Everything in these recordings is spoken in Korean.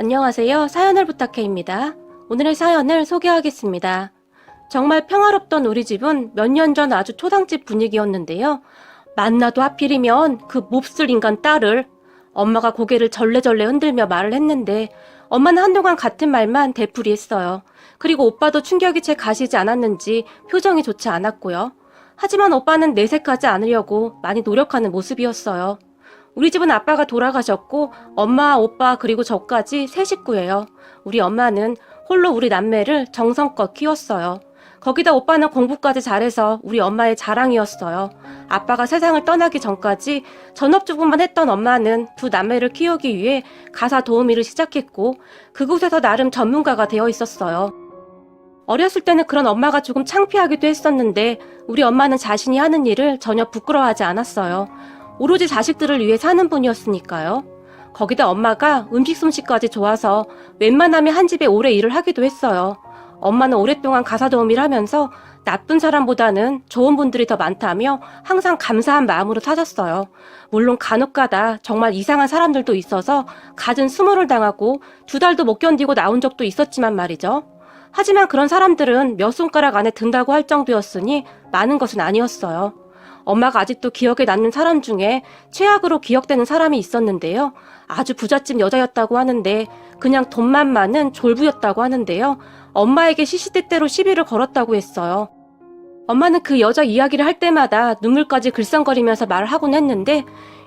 안녕하세요. 사연을 부탁해입니다. 오늘의 사연을 소개하겠습니다. 정말 평화롭던 우리 집은 몇 년 전 아주 초상집 분위기였는데요. 만나도 하필이면 그 몹쓸 인간 딸을 엄마가 고개를 절레절레 흔들며 말을 했는데 엄마는 한동안 같은 말만 되풀이했어요. 그리고 오빠도 충격이 채 가시지 않았는지 표정이 좋지 않았고요. 하지만 오빠는 내색하지 않으려고 많이 노력하는 모습이었어요. 우리 집은 아빠가 돌아가셨고 엄마, 오빠 그리고 저까지 세 식구예요. 우리 엄마는 홀로 우리 남매를 정성껏 키웠어요. 거기다 오빠는 공부까지 잘해서 우리 엄마의 자랑이었어요. 아빠가 세상을 떠나기 전까지 전업주부만 했던 엄마는 두 남매를 키우기 위해 가사 도우미를 시작했고 그곳에서 나름 전문가가 되어 있었어요. 어렸을 때는 그런 엄마가 조금 창피하기도 했었는데 우리 엄마는 자신이 하는 일을 전혀 부끄러워하지 않았어요. 오로지 자식들을 위해 사는 분이었으니까요. 거기다 엄마가 음식 솜씨까지 좋아서 웬만하면 한 집에 오래 일을 하기도 했어요. 엄마는 오랫동안 가사 도우미를 하면서 나쁜 사람보다는 좋은 분들이 더 많다며 항상 감사한 마음으로 사셨어요. 물론 간혹가다 정말 이상한 사람들도 있어서 갖은 수모를 당하고 2달도 못 견디고 나온 적도 있었지만 말이죠. 하지만 그런 사람들은 몇 손가락 안에 든다고 할 정도였으니 많은 것은 아니었어요. 엄마가 아직도 기억에 남는 사람 중에 최악으로 기억되는 사람이 있었는데요. 아주 부잣집 여자였다고 하는데 그냥 돈만 많은 졸부였다고 하는데요. 엄마에게 시시때때로 시비를 걸었다고 했어요. 엄마는 그 여자 이야기를 할 때마다 눈물까지 글썽거리면서 말을 하곤 했는데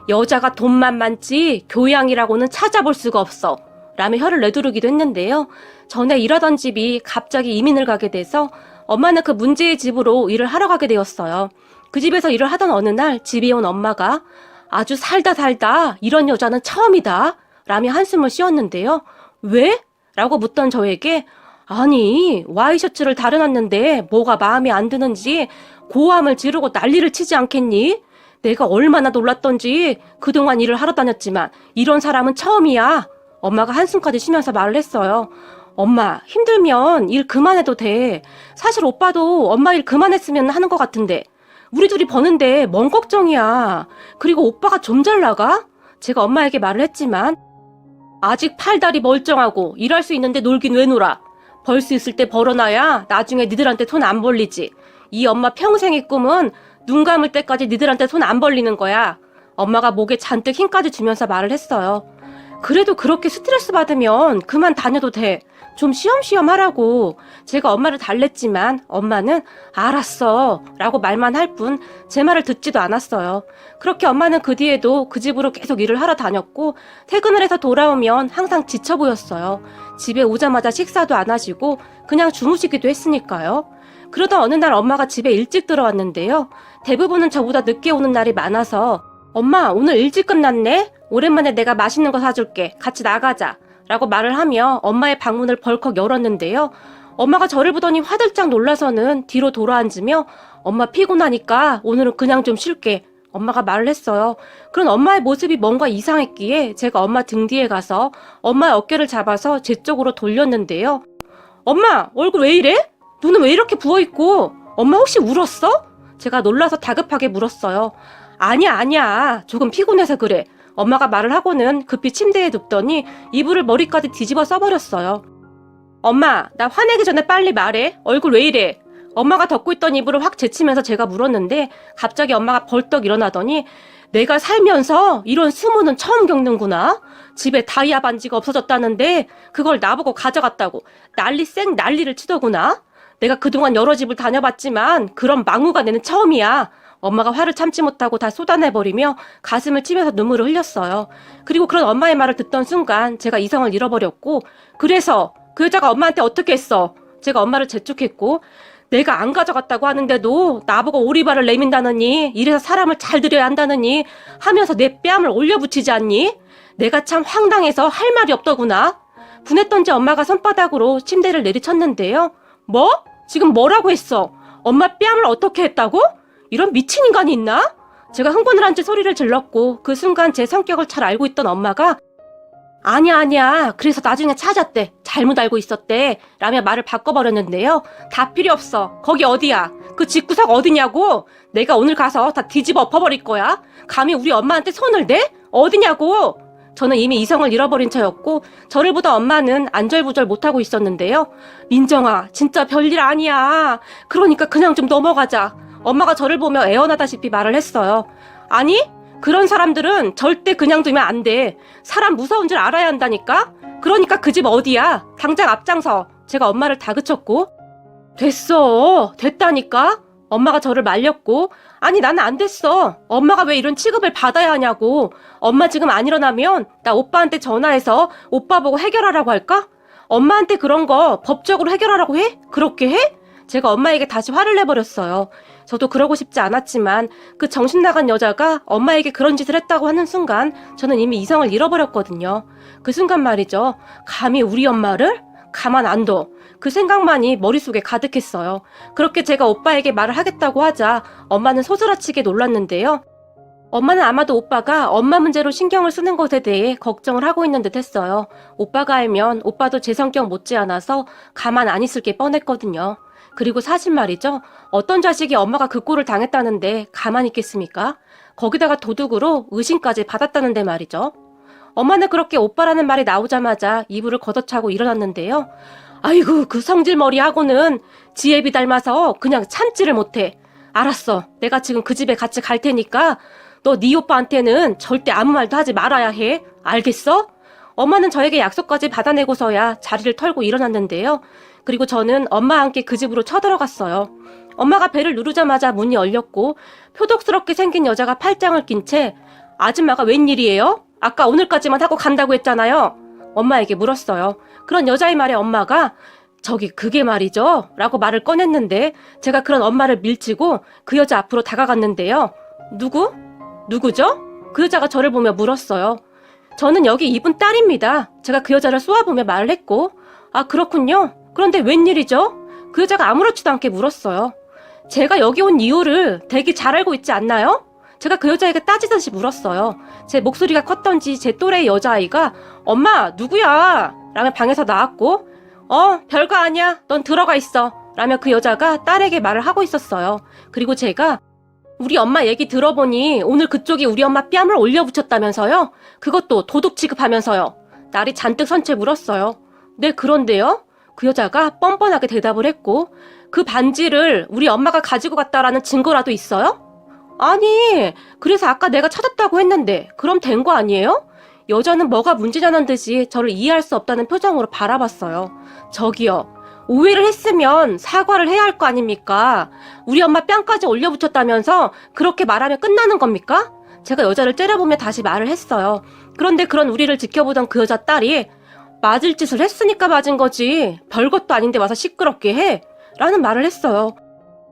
여자가 돈만 많지 교양이라고는 찾아볼 수가 없어 라며 혀를 내두르기도 했는데요. 전에 일하던 집이 갑자기 이민을 가게 돼서 엄마는 그 문제의 집으로 일을 하러 가게 되었어요. 그 집에서 일을 하던 어느 날 집에 온 엄마가 아주 살다 이런 여자는 처음이다 라며 한숨을 쉬었는데요. 왜? 라고 묻던 저에게 아니 와이셔츠를 다려놨는데 뭐가 마음에 안 드는지 고함을 지르고 난리를 치지 않겠니? 내가 얼마나 놀랐던지 그동안 일을 하러 다녔지만 이런 사람은 처음이야. 엄마가 한숨까지 쉬면서 말을 했어요. 엄마 힘들면 일 그만해도 돼. 사실 오빠도 엄마 일 그만했으면 하는 것 같은데 우리 둘이 버는데 뭔 걱정이야. 그리고 오빠가 좀 잘 나가? 제가 엄마에게 말을 했지만 아직 팔다리 멀쩡하고 일할 수 있는데 놀긴 왜 놀아. 벌 수 있을 때 벌어놔야 나중에 니들한테 손 안 벌리지. 이 엄마 평생의 꿈은 눈 감을 때까지 니들한테 손 안 벌리는 거야. 엄마가 목에 잔뜩 힘까지 주면서 말을 했어요. 그래도 그렇게 스트레스 받으면 그만 다녀도 돼. 좀 쉬엄쉬엄 하라고. 제가 엄마를 달랬지만 엄마는 알았어 라고 말만 할 뿐 제 말을 듣지도 않았어요. 그렇게 엄마는 그 뒤에도 그 집으로 계속 일을 하러 다녔고 퇴근을 해서 돌아오면 항상 지쳐 보였어요. 집에 오자마자 식사도 안 하시고 그냥 주무시기도 했으니까요. 그러던 어느 날 엄마가 집에 일찍 들어왔는데요. 대부분은 저보다 늦게 오는 날이 많아서 엄마 오늘 일찍 끝났네? 오랜만에 내가 맛있는 거 사줄게. 같이 나가자. 라고 말을 하며 엄마의 방문을 벌컥 열었는데요. 엄마가 저를 보더니 화들짝 놀라서는 뒤로 돌아앉으며 엄마 피곤하니까 오늘은 그냥 좀 쉴게. 엄마가 말을 했어요. 그런 엄마의 모습이 뭔가 이상했기에 제가 엄마 등 뒤에 가서 엄마의 어깨를 잡아서 제 쪽으로 돌렸는데요. 엄마 얼굴 왜 이래? 눈은 왜 이렇게 부어있고? 엄마 혹시 울었어? 제가 놀라서 다급하게 물었어요. 아니야. 조금 피곤해서 그래. 엄마가 말을 하고는 급히 침대에 눕더니 이불을 머리까지 뒤집어 써버렸어요. 엄마, 나 화내기 전에 빨리 말해. 얼굴 왜 이래? 엄마가 덮고 있던 이불을 확 제치면서 제가 물었는데 갑자기 엄마가 벌떡 일어나더니 내가 살면서 이런 수모는 처음 겪는구나. 집에 다이아 반지가 없어졌다는데 그걸 나보고 가져갔다고 난리를 치더구나. 내가 그동안 여러 집을 다녀봤지만 그런 막무가내는 처음이야. 엄마가 화를 참지 못하고 다 쏟아내버리며 가슴을 치면서 눈물을 흘렸어요. 그리고 그런 엄마의 말을 듣던 순간 제가 이성을 잃어버렸고 그래서 그 여자가 엄마한테 어떻게 했어? 제가 엄마를 재촉했고 내가 안 가져갔다고 하는데도 나보고 오리발을 내민다느니 이래서 사람을 잘 들여야 한다느니 하면서 내 뺨을 올려붙이지 않니? 내가 참 황당해서 할 말이 없더구나. 분했던지 엄마가 손바닥으로 침대를 내리쳤는데요. 뭐? 지금 뭐라고 했어? 엄마 뺨을 어떻게 했다고? 이런 미친 인간이 있나? 제가 흥분을 한 채 소리를 질렀고 그 순간 제 성격을 잘 알고 있던 엄마가 아니야. 그래서 나중에 찾았대. 잘못 알고 있었대. 라며 말을 바꿔버렸는데요. 다 필요 없어. 거기 어디야? 그 집구석 어디냐고? 내가 오늘 가서 다 뒤집어 엎어버릴 거야. 감히 우리 엄마한테 손을 대? 어디냐고? 저는 이미 이성을 잃어버린 처였고 저를 보다 엄마는 안절부절 못하고 있었는데요. 민정아, 진짜 별일 아니야. 그러니까 그냥 좀 넘어가자. 엄마가 저를 보며 애원하다시피 말을 했어요. 아니, 그런 사람들은 절대 그냥 두면 안 돼. 사람 무서운 줄 알아야 한다니까. 그러니까 그 집 어디야? 당장 앞장서. 제가 엄마를 다그쳤고. 됐어. 됐다니까. 엄마가 저를 말렸고. 아니, 나는 안 됐어. 엄마가 왜 이런 취급을 받아야 하냐고. 엄마 지금 안 일어나면 나 오빠한테 전화해서 오빠 보고 해결하라고 할까? 엄마한테 그런 거 법적으로 해결하라고 해? 그렇게 해? 제가 엄마에게 다시 화를 내버렸어요. 저도 그러고 싶지 않았지만 그 정신 나간 여자가 엄마에게 그런 짓을 했다고 하는 순간 저는 이미 이성을 잃어버렸거든요. 그 순간 말이죠. 감히 우리 엄마를? 가만 안 둬. 그 생각만이 머릿속에 가득했어요. 그렇게 제가 오빠에게 말을 하겠다고 하자 엄마는 소스라치게 놀랐는데요. 엄마는 아마도 오빠가 엄마 문제로 신경을 쓰는 것에 대해 걱정을 하고 있는 듯 했어요. 오빠가 알면 오빠도 제 성격 못지않아서 가만 안 있을 게 뻔했거든요. 그리고 사실 말이죠. 어떤 자식이 엄마가 그 꼴을 당했다는데 가만히 있겠습니까? 거기다가 도둑으로 의심까지 받았다는데 말이죠. 엄마는 그렇게 오빠라는 말이 나오자마자 이불을 걷어차고 일어났는데요. 아이고, 그 성질머리하고는 지혜비 닮아서 그냥 참지를 못해. 알았어. 내가 지금 그 집에 같이 갈 테니까 너 네 오빠한테는 절대 아무 말도 하지 말아야 해. 알겠어? 엄마는 저에게 약속까지 받아내고서야 자리를 털고 일어났는데요. 그리고 저는 엄마와 함께 그 집으로 쳐들어갔어요. 엄마가 배를 누르자마자 문이 열렸고 표독스럽게 생긴 여자가 팔짱을 낀 채 아줌마가 웬일이에요? 아까 오늘까지만 하고 간다고 했잖아요. 엄마에게 물었어요. 그런 여자의 말에 엄마가 저기 그게 말이죠? 라고 말을 꺼냈는데 제가 그런 엄마를 밀치고 그 여자 앞으로 다가갔는데요. 누구죠? 그 여자가 저를 보며 물었어요. 저는 여기 이분 딸입니다. 제가 그 여자를 쏘아보며 말을 했고 아, 그렇군요. 그런데 웬일이죠? 그 여자가 아무렇지도 않게 물었어요. 제가 여기 온 이유를 되게 잘 알고 있지 않나요? 제가 그 여자에게 따지듯이 물었어요. 제 목소리가 컸던지 제 또래의 여자아이가 엄마 누구야? 라며 방에서 나왔고 별거 아니야. 넌 들어가 있어. 라며 그 여자가 딸에게 말을 하고 있었어요. 그리고 제가 우리 엄마 얘기 들어보니 오늘 그쪽이 우리 엄마 뺨을 올려붙였다면서요? 그것도 도둑 취급하면서요. 날이 잔뜩 선 채 물었어요. 네, 그런데요? 그 여자가 뻔뻔하게 대답을 했고 그 반지를 우리 엄마가 가지고 갔다라는 증거라도 있어요? 아니, 그래서 아까 내가 찾았다고 했는데 그럼 된 거 아니에요? 여자는 뭐가 문제냐는 듯이 저를 이해할 수 없다는 표정으로 바라봤어요. 저기요, 오해를 했으면 사과를 해야 할 거 아닙니까? 우리 엄마 뺨까지 올려붙였다면서 그렇게 말하면 끝나는 겁니까? 제가 여자를 째려보며 다시 말을 했어요. 그런데 그런 우리를 지켜보던 그 여자 딸이 맞을 짓을 했으니까 맞은 거지 별것도 아닌데 와서 시끄럽게 해? 라는 말을 했어요.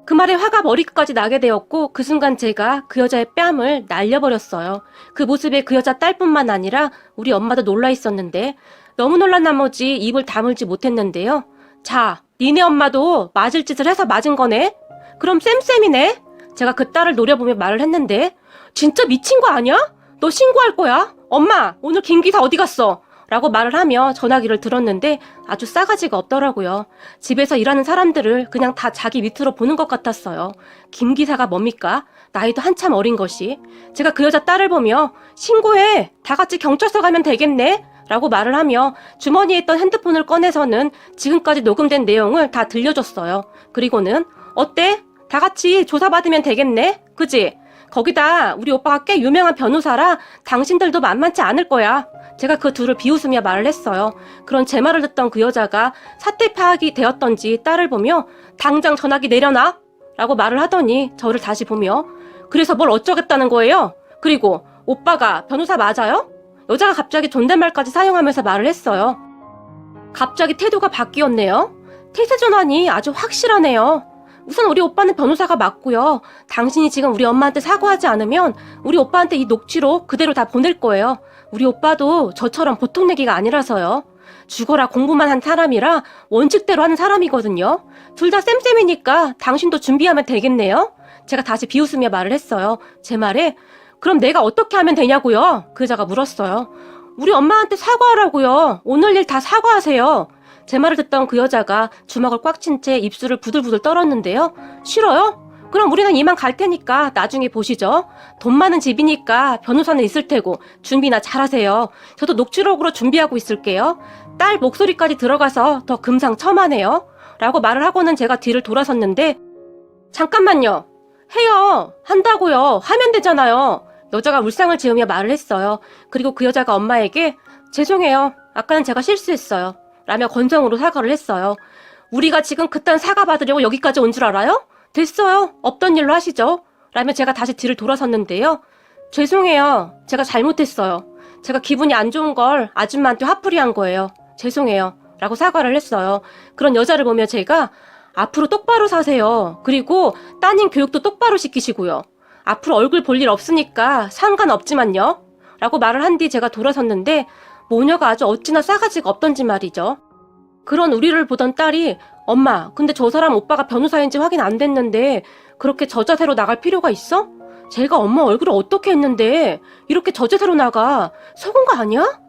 그 말에 화가 머리끝까지 나게 되었고 그 순간 제가 그 여자의 뺨을 날려버렸어요. 그 모습에 그 여자 딸뿐만 아니라 우리 엄마도 놀라 있었는데 너무 놀란 나머지 입을 다물지 못했는데요. 자, 니네 엄마도 맞을 짓을 해서 맞은 거네? 그럼 쌤쌤이네? 제가 그 딸을 노려보며 말을 했는데 진짜 미친 거 아니야? 너 신고할 거야? 엄마, 오늘 김 기사 어디 갔어? 라고 말을 하며 전화기를 들었는데 아주 싸가지가 없더라고요. 집에서 일하는 사람들을 그냥 다 자기 밑으로 보는 것 같았어요. 김 기사가 뭡니까? 나이도 한참 어린 것이. 제가 그 여자 딸을 보며 신고해! 다 같이 경찰서 가면 되겠네? 라고 말을 하며 주머니에 있던 핸드폰을 꺼내서는 지금까지 녹음된 내용을 다 들려줬어요. 그리고는 어때? 다 같이 조사받으면 되겠네? 그지? 거기다 우리 오빠가 꽤 유명한 변호사라 당신들도 만만치 않을 거야. 제가 그 둘을 비웃으며 말을 했어요. 그런 제 말을 듣던 그 여자가 사태 파악이 되었던지 딸을 보며 당장 전화기 내려놔! 라고 말을 하더니 저를 다시 보며 그래서 뭘 어쩌겠다는 거예요? 그리고 오빠가 변호사 맞아요? 여자가 갑자기 존댓말까지 사용하면서 말을 했어요. 갑자기 태도가 바뀌었네요. 태세 전환이 아주 확실하네요. 우선 우리 오빠는 변호사가 맞고요. 당신이 지금 우리 엄마한테 사과하지 않으면 우리 오빠한테 이 녹취록 그대로 다 보낼 거예요. 우리 오빠도 저처럼 보통 내기가 아니라서요. 죽어라 공부만 한 사람이라 원칙대로 하는 사람이거든요. 둘 다 쌤쌤이니까 당신도 준비하면 되겠네요. 제가 다시 비웃으며 말을 했어요. 제 말에 그럼 내가 어떻게 하면 되냐고요? 그 여자가 물었어요. 우리 엄마한테 사과하라고요. 오늘 일 다 사과하세요. 제 말을 듣던 그 여자가 주먹을 꽉 친 채 입술을 부들부들 떨었는데요. 싫어요? 그럼 우리는 이만 갈 테니까 나중에 보시죠. 돈 많은 집이니까 변호사는 있을 테고 준비나 잘하세요. 저도 녹취록으로 준비하고 있을게요. 딸 목소리까지 들어가서 더 금상첨화네요. 라고 말을 하고는 제가 뒤를 돌아섰는데 잠깐만요. 해요. 한다고요. 하면 되잖아요. 여자가 울상을 지으며 말을 했어요. 그리고 그 여자가 엄마에게 죄송해요. 아까는 제가 실수했어요. 라며 건성으로 사과를 했어요. 우리가 지금 그딴 사과 받으려고 여기까지 온 줄 알아요? 됐어요. 없던 일로 하시죠. 라며 제가 다시 뒤를 돌아섰는데요. 죄송해요. 제가 잘못했어요. 제가 기분이 안 좋은 걸 아줌마한테 화풀이한 거예요. 죄송해요. 라고 사과를 했어요. 그런 여자를 보며 제가 앞으로 똑바로 사세요. 그리고 따님 교육도 똑바로 시키시고요. 앞으로 얼굴 볼 일 없으니까 상관없지만요. 라고 말을 한 뒤 제가 돌아섰는데 모녀가 아주 어찌나 싸가지가 없던지 말이죠. 그런 우리를 보던 딸이 엄마, 근데 저 사람 오빠가 변호사인지 확인 안 됐는데 그렇게 저자세로 나갈 필요가 있어? 제가 엄마 얼굴을 어떻게 했는데 이렇게 저자세로 나가? 속은 거 아니야?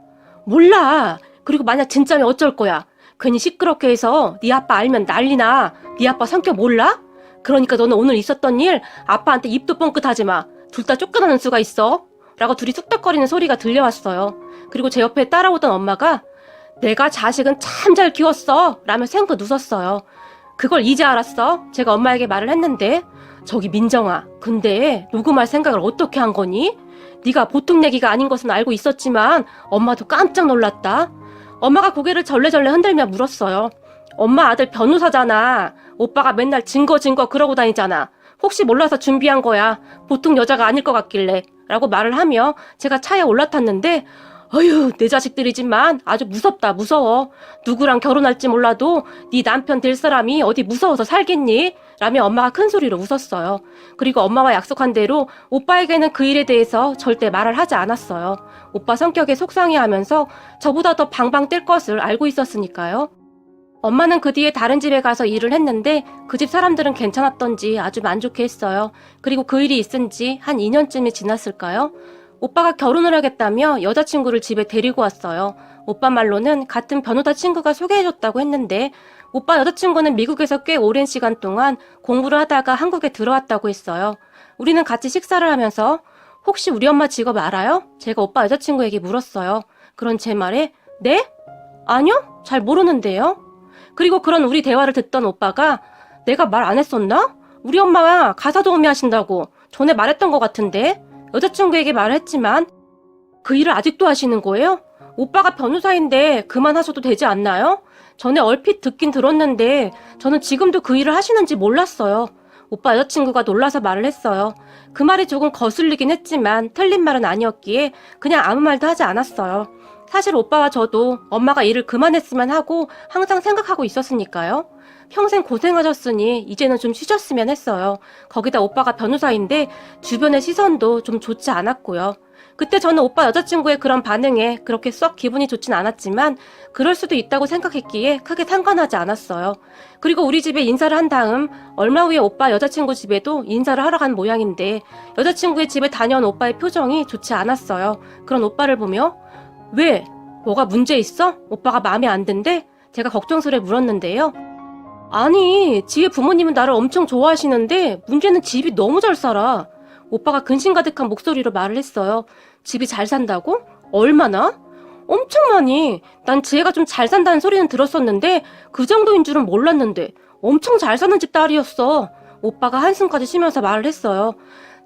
몰라. 그리고 만약 진짜면 어쩔 거야? 괜히 시끄럽게 해서 네 아빠 알면 난리나. 네 아빠 성격 몰라? 그러니까 너는 오늘 있었던 일 아빠한테 입도 뻥끗하지 마. 둘 다 쫓겨나는 수가 있어. 라고 둘이 쑥덕거리는 소리가 들려왔어요. 그리고 제 옆에 따라오던 엄마가 내가 자식은 참 잘 키웠어 라며 생긋 웃었어요. 그걸 이제 알았어? 제가 엄마에게 말을 했는데 저기 민정아, 근데 녹음할 생각을 어떻게 한 거니? 네가 보통 얘기가 아닌 것은 알고 있었지만 엄마도 깜짝 놀랐다. 엄마가 고개를 절레절레 흔들며 물었어요. 엄마 아들 변호사잖아. 오빠가 맨날 증거 그러고 다니잖아. 혹시 몰라서 준비한 거야. 보통 여자가 아닐 것 같길래. 라고 말을 하며 제가 차에 올라탔는데 어휴, 내 자식들이지만 아주 무섭다, 무서워. 누구랑 결혼할지 몰라도 네 남편 될 사람이 어디 무서워서 살겠니? 라며 엄마가 큰 소리로 웃었어요. 그리고 엄마와 약속한 대로 오빠에게는 그 일에 대해서 절대 말을 하지 않았어요. 오빠 성격에 속상해하면서 저보다 더 방방 뛸 것을 알고 있었으니까요. 엄마는 그 뒤에 다른 집에 가서 일을 했는데 그 집 사람들은 괜찮았던지 아주 만족해했어요. 그리고 그 일이 있은 지 한 2년쯤이 지났을까요? 오빠가 결혼을 하겠다며 여자친구를 집에 데리고 왔어요. 오빠 말로는 같은 변호사 친구가 소개해줬다고 했는데 오빠 여자친구는 미국에서 꽤 오랜 시간 동안 공부를 하다가 한국에 들어왔다고 했어요. 우리는 같이 식사를 하면서 혹시 우리 엄마 직업 알아요? 제가 오빠 여자친구에게 물었어요. 그런 제 말에 네? 아니요? 잘 모르는데요? 그리고 그런 우리 대화를 듣던 오빠가 내가 말 안 했었나? 우리 엄마가 가사 도우미 하신다고 전에 말했던 것 같은데 여자친구에게 말을 했지만 그 일을 아직도 하시는 거예요? 오빠가 변호사인데 그만하셔도 되지 않나요? 전에 얼핏 듣긴 들었는데 저는 지금도 그 일을 하시는지 몰랐어요. 오빠 여자친구가 놀라서 말을 했어요. 그 말이 조금 거슬리긴 했지만 틀린 말은 아니었기에 그냥 아무 말도 하지 않았어요. 사실 오빠와 저도 엄마가 일을 그만했으면 하고 항상 생각하고 있었으니까요. 평생 고생하셨으니 이제는 좀 쉬셨으면 했어요. 거기다 오빠가 변호사인데 주변의 시선도 좀 좋지 않았고요. 그때 저는 오빠 여자친구의 그런 반응에 그렇게 썩 기분이 좋진 않았지만 그럴 수도 있다고 생각했기에 크게 상관하지 않았어요. 그리고 우리 집에 인사를 한 다음 얼마 후에 오빠 여자친구 집에도 인사를 하러 간 모양인데 여자친구의 집에 다녀온 오빠의 표정이 좋지 않았어요. 그런 오빠를 보며 왜? 뭐가 문제 있어? 오빠가 마음에 안 든대? 제가 걱정스레 물었는데요. 아니, 지혜 부모님은 나를 엄청 좋아하시는데 문제는 집이 너무 잘 살아. 오빠가 근심 가득한 목소리로 말을 했어요. 집이 잘 산다고? 얼마나? 엄청 많이. 난 지혜가 좀 잘 산다는 소리는 들었었는데 그 정도인 줄은 몰랐는데 엄청 잘 사는 집 딸이었어. 오빠가 한숨까지 쉬면서 말을 했어요.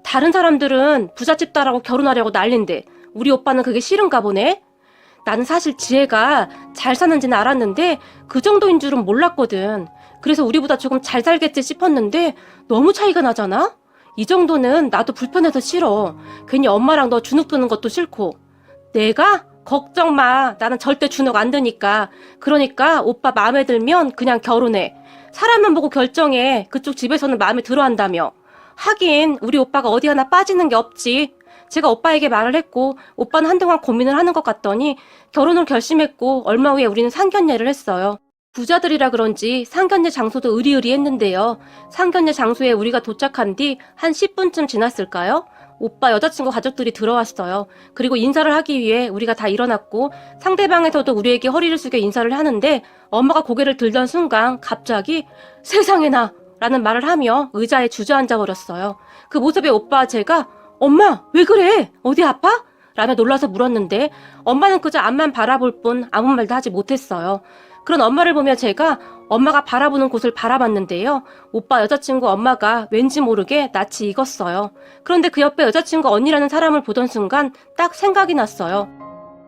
다른 사람들은 부잣집 딸하고 결혼하려고 난린데 우리 오빠는 그게 싫은가 보네. 나는 사실 지혜가 잘 사는지는 알았는데 그 정도인 줄은 몰랐거든. 그래서 우리보다 조금 잘 살겠지 싶었는데 너무 차이가 나잖아? 이 정도는 나도 불편해서 싫어. 괜히 엄마랑 너 주눅 드는 것도 싫고. 내가? 걱정 마. 나는 절대 주눅 안 드니까. 그러니까 오빠 마음에 들면 그냥 결혼해. 사람만 보고 결정해. 그쪽 집에서는 마음에 들어 한다며. 하긴 우리 오빠가 어디 하나 빠지는 게 없지. 제가 오빠에게 말을 했고 오빠는 한동안 고민을 하는 것 같더니 결혼을 결심했고 얼마 후에 우리는 상견례를 했어요. 부자들이라 그런지 상견례 장소도 으리으리했는데요. 상견례 장소에 우리가 도착한 뒤 한 10분쯤 지났을까요? 오빠 여자친구 가족들이 들어왔어요. 그리고 인사를 하기 위해 우리가 다 일어났고 상대방에서도 우리에게 허리를 숙여 인사를 하는데 엄마가 고개를 들던 순간 갑자기 세상에나 라는 말을 하며 의자에 주저앉아 버렸어요. 그 모습에 오빠와 제가 엄마 왜 그래? 어디 아파? 라며 놀라서 물었는데 엄마는 그저 앞만 바라볼 뿐 아무 말도 하지 못했어요. 그런 엄마를 보며 제가 엄마가 바라보는 곳을 바라봤는데요. 오빠 여자친구 엄마가 왠지 모르게 낯이 익었어요. 그런데 그 옆에 여자친구 언니라는 사람을 보던 순간 딱 생각이 났어요.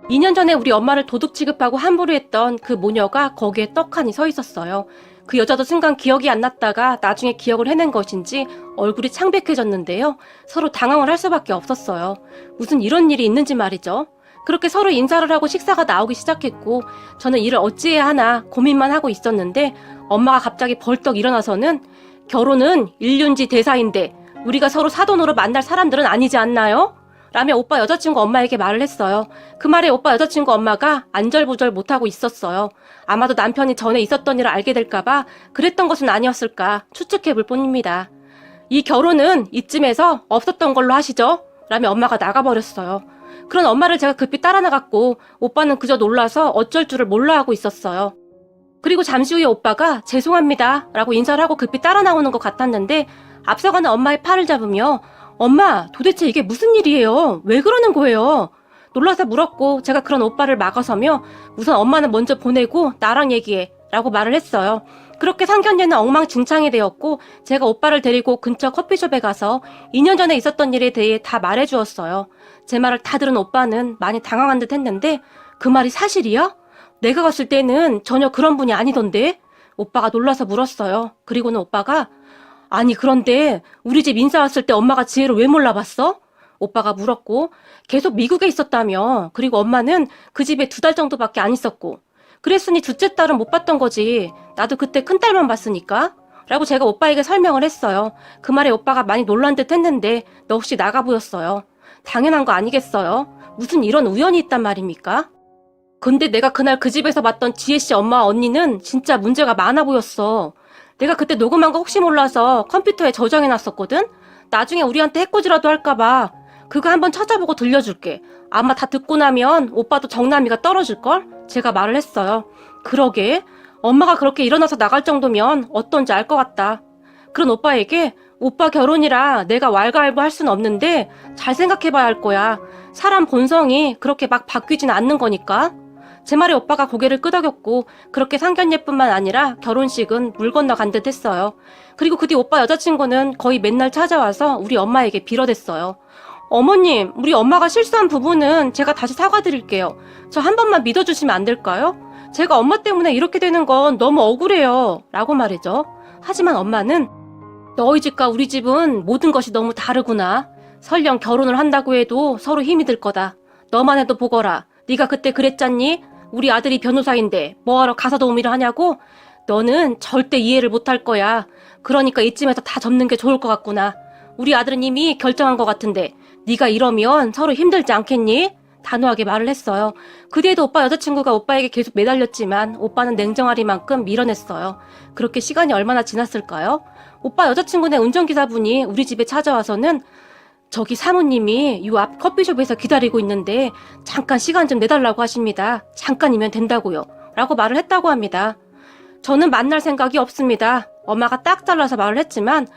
2년 전에 우리 엄마를 도둑 취급하고 함부로 했던 그 모녀가 거기에 떡하니 서 있었어요. 그 여자도 순간 기억이 안 났다가 나중에 기억을 해낸 것인지 얼굴이 창백해졌는데요. 서로 당황을 할 수밖에 없었어요. 무슨 이런 일이 있는지 말이죠. 그렇게 서로 인사를 하고 식사가 나오기 시작했고 저는 일을 어찌해야 하나 고민만 하고 있었는데 엄마가 갑자기 벌떡 일어나서는 결혼은 일륜지 대사인데 우리가 서로 사돈으로 만날 사람들은 아니지 않나요? 라며 오빠 여자친구 엄마에게 말을 했어요. 그 말에 오빠 여자친구 엄마가 안절부절 못하고 있었어요. 아마도 남편이 전에 있었던 일을 알게 될까봐 그랬던 것은 아니었을까 추측해볼 뿐입니다. 이 결혼은 이쯤에서 없었던 걸로 하시죠? 라며 엄마가 나가버렸어요. 그런 엄마를 제가 급히 따라 나갔고 오빠는 그저 놀라서 어쩔 줄을 몰라 하고 있었어요. 그리고 잠시 후에 오빠가 죄송합니다 라고 인사를 하고 급히 따라 나오는 것 같았는데 앞서가는 엄마의 팔을 잡으며 엄마 도대체 이게 무슨 일이에요? 왜 그러는 거예요? 놀라서 물었고 제가 그런 오빠를 막아서며 우선 엄마는 먼저 보내고 나랑 얘기해 라고 말을 했어요. 그렇게 상견례는 엉망진창이 되었고 제가 오빠를 데리고 근처 커피숍에 가서 2년 전에 있었던 일에 대해 다 말해주었어요. 제 말을 다 들은 오빠는 많이 당황한 듯 했는데 그 말이 사실이야? 내가 갔을 때는 전혀 그런 분이 아니던데? 오빠가 놀라서 물었어요. 그리고는 오빠가 아니 그런데 우리 집 인사 왔을 때 엄마가 지혜를 왜 몰라봤어? 오빠가 물었고 계속 미국에 있었다며. 그리고 엄마는 그 집에 2달 정도밖에 안 있었고 그랬으니 둘째 딸은 못 봤던 거지. 나도 그때 큰딸만 봤으니까 라고 제가 오빠에게 설명을 했어요. 그 말에 오빠가 많이 놀란 듯 했는데 너 혹시 나가 보였어요. 당연한 거 아니겠어요? 무슨 이런 우연이 있단 말입니까? 근데 내가 그날 그 집에서 봤던 지혜씨 엄마와 언니는 진짜 문제가 많아 보였어. 내가 그때 녹음한 거 혹시 몰라서 컴퓨터에 저장해놨었거든? 나중에 우리한테 해코지라도 할까봐 그거 한번 찾아보고 들려줄게. 아마 다 듣고 나면 오빠도 정남이가 떨어질걸? 제가 말을 했어요. 그러게 엄마가 그렇게 일어나서 나갈 정도면 어떤지 알 것 같다. 그런 오빠에게 오빠 결혼이라 내가 왈가왈부 할 수는 없는데 잘 생각해봐야 할 거야. 사람 본성이 그렇게 막 바뀌진 않는 거니까. 제 말에 오빠가 고개를 끄덕였고 그렇게 상견례뿐만 아니라 결혼식은 물 건너 간 듯 했어요. 그리고 그 뒤 오빠 여자친구는 거의 맨날 찾아와서 우리 엄마에게 빌어댔어요. 어머님, 우리 엄마가 실수한 부분은 제가 다시 사과드릴게요. 저 한 번만 믿어주시면 안 될까요? 제가 엄마 때문에 이렇게 되는 건 너무 억울해요. 라고 말이죠. 하지만 엄마는 너희 집과 우리 집은 모든 것이 너무 다르구나. 설령 결혼을 한다고 해도 서로 힘이 들 거다. 너만 해도 보거라. 네가 그때 그랬잖니? 우리 아들이 변호사인데 뭐하러 가사 도우미를 하냐고? 너는 절대 이해를 못할 거야. 그러니까 이쯤에서 다 접는 게 좋을 것 같구나. 우리 아들은 이미 결정한 것 같은데 네가 이러면 서로 힘들지 않겠니? 단호하게 말을 했어요. 그 뒤에도 오빠 여자친구가 오빠에게 계속 매달렸지만 오빠는 냉정하리만큼 밀어냈어요. 그렇게 시간이 얼마나 지났을까요? 오빠 여자친구네 운전기사분이 우리 집에 찾아와서는 저기 사모님이 요 앞 커피숍에서 기다리고 있는데 잠깐 시간 좀 내달라고 하십니다. 잠깐이면 된다고요. 라고 말을 했다고 합니다. 저는 만날 생각이 없습니다. 엄마가 딱 잘라서 말을 했지만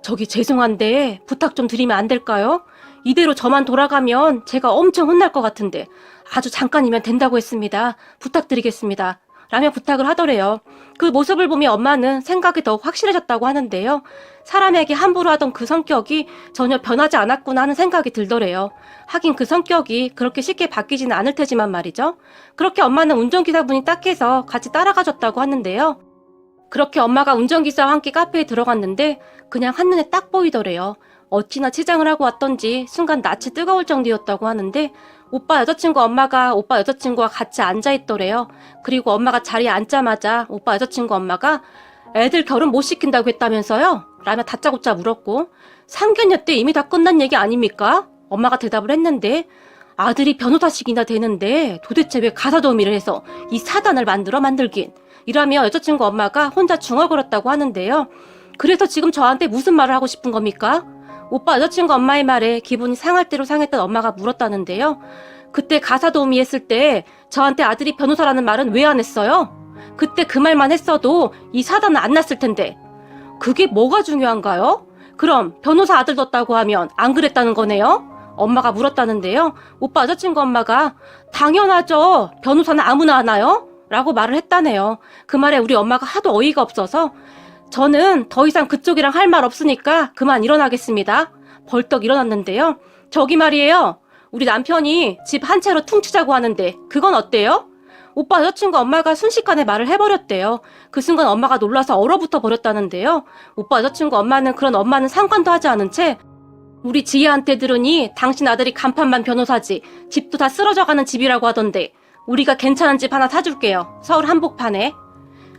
저기 죄송한데 부탁 좀 드리면 안 될까요? 이대로 저만 돌아가면 제가 엄청 혼날 것 같은데 아주 잠깐이면 된다고 했습니다. 부탁드리겠습니다. 라며 부탁을 하더래요. 그 모습을 보며 엄마는 생각이 더욱 확실해졌다고 하는데요. 사람에게 함부로 하던 그 성격이 전혀 변하지 않았구나 하는 생각이 들더래요. 하긴 그 성격이 그렇게 쉽게 바뀌지는 않을 테지만 말이죠. 그렇게 엄마는 운전기사분이 딱해서 같이 따라가줬다고 하는데요. 그렇게 엄마가 운전기사와 함께 카페에 들어갔는데 그냥 한눈에 딱 보이더래요. 어찌나 치장을 하고 왔던지 순간 낯이 뜨거울 정도였다고 하는데 오빠 여자친구 엄마가 오빠 여자친구와 같이 앉아있더래요. 그리고 엄마가 자리에 앉자마자 오빠 여자친구 엄마가 애들 결혼 못 시킨다고 했다면서요? 라며 다짜고짜 물었고 상견례 때 이미 다 끝난 얘기 아닙니까? 엄마가 대답을 했는데 아들이 변호사식이나 되는데 도대체 왜 가사도우미를 해서 이 사단을 만들긴 이라며 여자친구 엄마가 혼자 중얼거렸다고 하는데요. 그래서 지금 저한테 무슨 말을 하고 싶은 겁니까? 오빠 여자친구 엄마의 말에 기분이 상할 대로 상했던 엄마가 물었다는데요. 그때 가사도우미 했을 때 저한테 아들이 변호사라는 말은 왜 안 했어요? 그때 그 말만 했어도 이 사단은 안 났을 텐데. 그게 뭐가 중요한가요? 그럼 변호사 아들 뒀다고 하면 안 그랬다는 거네요? 엄마가 물었다는데요. 오빠 여자친구 엄마가 당연하죠. 변호사는 아무나 하나요? 라고 말을 했다네요. 그 말에 우리 엄마가 하도 어이가 없어서 저는 더 이상 그쪽이랑 할 말 없으니까 그만 일어나겠습니다. 벌떡 일어났는데요. 저기 말이에요. 우리 남편이 집 한 채로 퉁치자고 하는데 그건 어때요? 오빠 여자친구 엄마가 순식간에 말을 해버렸대요. 그 순간 엄마가 놀라서 얼어붙어 버렸다는데요. 오빠 여자친구 엄마는 그런 엄마는 상관도 하지 않은 채 우리 지혜한테 들으니 당신 아들이 간판만 변호사지 집도 다 쓰러져가는 집이라고 하던데 우리가 괜찮은 집 하나 사줄게요. 서울 한복판에.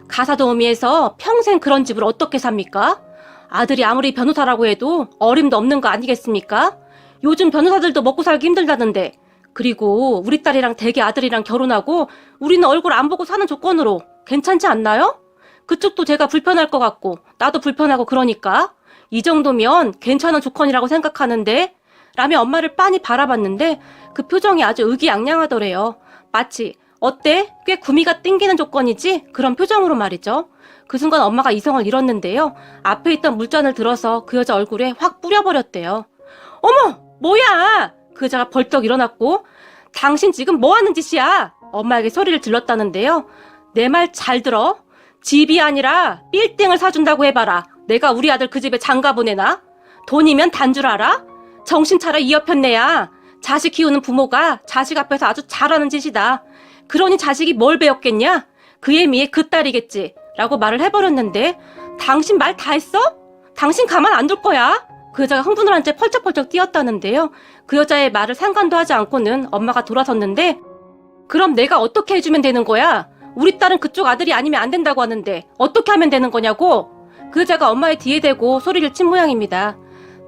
가사도우미에서 평생 그런 집을 어떻게 삽니까? 아들이 아무리 변호사라고 해도 어림도 없는 거 아니겠습니까? 요즘 변호사들도 먹고 살기 힘들다던데. 그리고 우리 딸이랑 대개 아들이랑 결혼하고 우리는 얼굴 안 보고 사는 조건으로 괜찮지 않나요? 그쪽도 제가 불편할 것 같고 나도 불편하고 그러니까 이 정도면 괜찮은 조건이라고 생각하는데 라며 엄마를 빤히 바라봤는데 그 표정이 아주 의기양양하더래요. 마치 어때? 꽤 구미가 땡기는 조건이지? 그런 표정으로 말이죠. 그 순간 엄마가 이성을 잃었는데요. 앞에 있던 물잔을 들어서 그 여자 얼굴에 확 뿌려버렸대요. 어머! 뭐야! 그 여자가 벌떡 일어났고 당신 지금 뭐 하는 짓이야? 엄마에게 소리를 질렀다는데요. 내 말 잘 들어. 집이 아니라 빌딩을 사준다고 해봐라. 내가 우리 아들 그 집에 장가 보내나? 돈이면 단 줄 알아? 정신 차려 이 여편네야. 자식 키우는 부모가 자식 앞에서 아주 잘하는 짓이다. 그러니 자식이 뭘 배웠겠냐? 그의 미에 그 딸이겠지. 라고 말을 해버렸는데 당신 말 다 했어? 당신 가만 안 둘 거야. 그 여자가 흥분을 한 채 펄쩍펄쩍 뛰었다는데요. 그 여자의 말을 상관도 하지 않고는 엄마가 돌아섰는데 그럼 내가 어떻게 해주면 되는 거야? 우리 딸은 그쪽 아들이 아니면 안 된다고 하는데 어떻게 하면 되는 거냐고? 그 여자가 엄마의 뒤에 대고 소리를 친 모양입니다.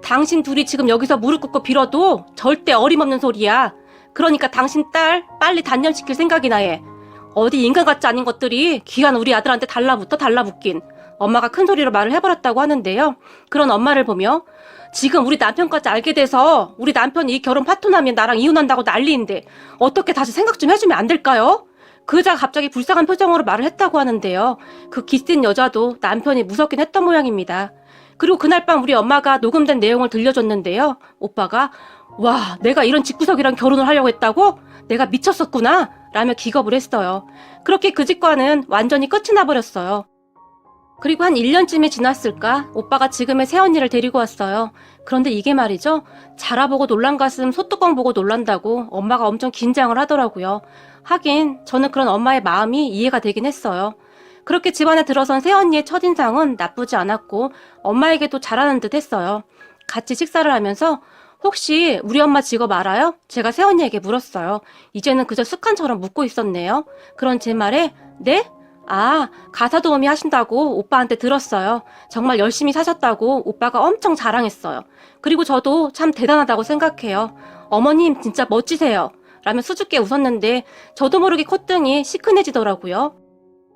당신 둘이 지금 여기서 무릎 꿇고 빌어도 절대 어림없는 소리야. 그러니까 당신 딸 빨리 단련시킬 생각이나 해. 어디 인간 같지 않은 것들이 귀한 우리 아들한테 달라붙긴. 엄마가 큰 소리로 말을 해버렸다고 하는데요. 그런 엄마를 보며 지금 우리 남편까지 알게 돼서 우리 남편이 이 결혼 파토나면 나랑 이혼한다고 난리인데 어떻게 다시 생각 좀 해주면 안 될까요? 그 여자가 갑자기 불쌍한 표정으로 말을 했다고 하는데요. 그 기센 여자도 남편이 무섭긴 했던 모양입니다. 그리고 그날 밤 우리 엄마가 녹음된 내용을 들려줬는데요. 오빠가 와, 내가 이런 집구석이랑 결혼을 하려고 했다고? 내가 미쳤었구나 라며 기겁을 했어요. 그렇게 그 집과는 완전히 끝이 나버렸어요. 그리고 한 1년쯤이 지났을까 오빠가 지금의 새언니를 데리고 왔어요. 그런데 이게 말이죠. 자라보고 놀란 가슴 소뚜껑 보고 놀란다고 엄마가 엄청 긴장을 하더라고요. 하긴 저는 그런 엄마의 마음이 이해가 되긴 했어요. 그렇게 집안에 들어선 새언니의 첫인상은 나쁘지 않았고 엄마에게도 잘하는 듯 했어요. 같이 식사를 하면서 혹시 우리 엄마 직업 알아요? 제가 새언니에게 물었어요. 이제는 그저 습관처럼 묻고 있었네요. 그런 제 말에 네? 아, 가사도우미 하신다고 오빠한테 들었어요. 정말 열심히 사셨다고 오빠가 엄청 자랑했어요. 그리고 저도 참 대단하다고 생각해요. 어머님 진짜 멋지세요. 라며 수줍게 웃었는데 저도 모르게 콧등이 시큰해지더라고요.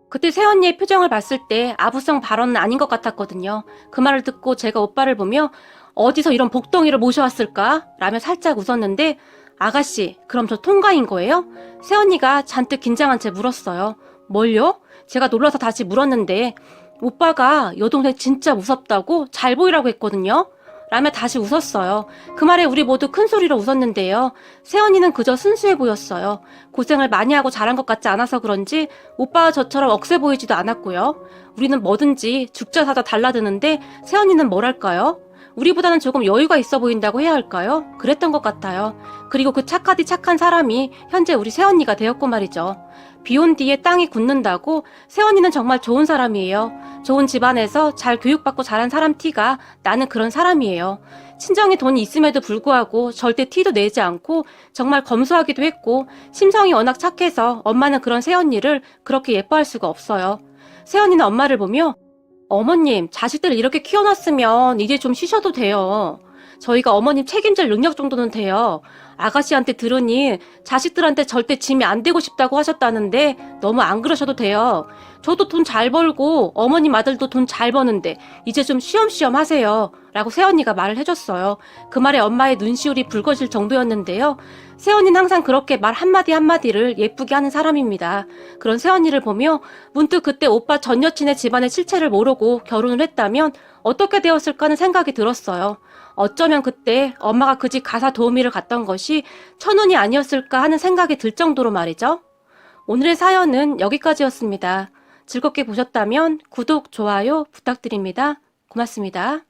그때 새언니의 표정을 봤을 때 아부성 발언은 아닌 것 같았거든요. 그 말을 듣고 제가 오빠를 보며 어디서 이런 복덩이를 모셔왔을까? 라며 살짝 웃었는데 아가씨, 그럼 저 통과인 거예요? 새언니가 잔뜩 긴장한 채 물었어요. 뭘요? 제가 놀라서 다시 물었는데 오빠가 여동생 진짜 무섭다고 잘 보이라고 했거든요. 라며 다시 웃었어요. 그 말에 우리 모두 큰 소리로 웃었는데요. 새언니는 그저 순수해 보였어요. 고생을 많이 하고 자란 것 같지 않아서 그런지 오빠와 저처럼 억세 보이지도 않았고요. 우리는 뭐든지 죽자 사자 달라드는데 새언니는 뭐랄까요? 우리보다는 조금 여유가 있어 보인다고 해야 할까요? 그랬던 것 같아요. 그리고 그 착하디 착한 사람이 현재 우리 새언니가 되었고 말이죠. 비온 뒤에 땅이 굳는다고 새언니는 정말 좋은 사람이에요. 좋은 집안에서 잘 교육받고 자란 사람 티가 나는 그런 사람이에요. 친정에 돈이 있음에도 불구하고 절대 티도 내지 않고 정말 검소하기도 했고 심성이 워낙 착해서 엄마는 그런 새언니를 그렇게 예뻐할 수가 없어요. 새언니는 엄마를 보며 어머님, 자식들을 이렇게 키워놨으면 이제 좀 쉬셔도 돼요. 저희가 어머님 책임질 능력 정도는 돼요. 아가씨한테 들으니 자식들한테 절대 짐이 안 되고 싶다고 하셨다는데 너무 안 그러셔도 돼요. 저도 돈 잘 벌고 어머님 아들도 돈 잘 버는데 이제 좀 쉬엄쉬엄 하세요. 라고 새언니가 말을 해줬어요. 그 말에 엄마의 눈시울이 붉어질 정도였는데요. 세연이는 항상 그렇게 말 한마디 한마디를 예쁘게 하는 사람입니다. 그런 세연이를 보며 문득 그때 오빠 전 여친의 집안의 실체를 모르고 결혼을 했다면 어떻게 되었을까 하는 생각이 들었어요. 어쩌면 그때 엄마가 그 집 가사 도우미를 갔던 것이 천운이 아니었을까 하는 생각이 들 정도로 말이죠. 오늘의 사연은 여기까지였습니다. 즐겁게 보셨다면 구독, 좋아요 부탁드립니다. 고맙습니다.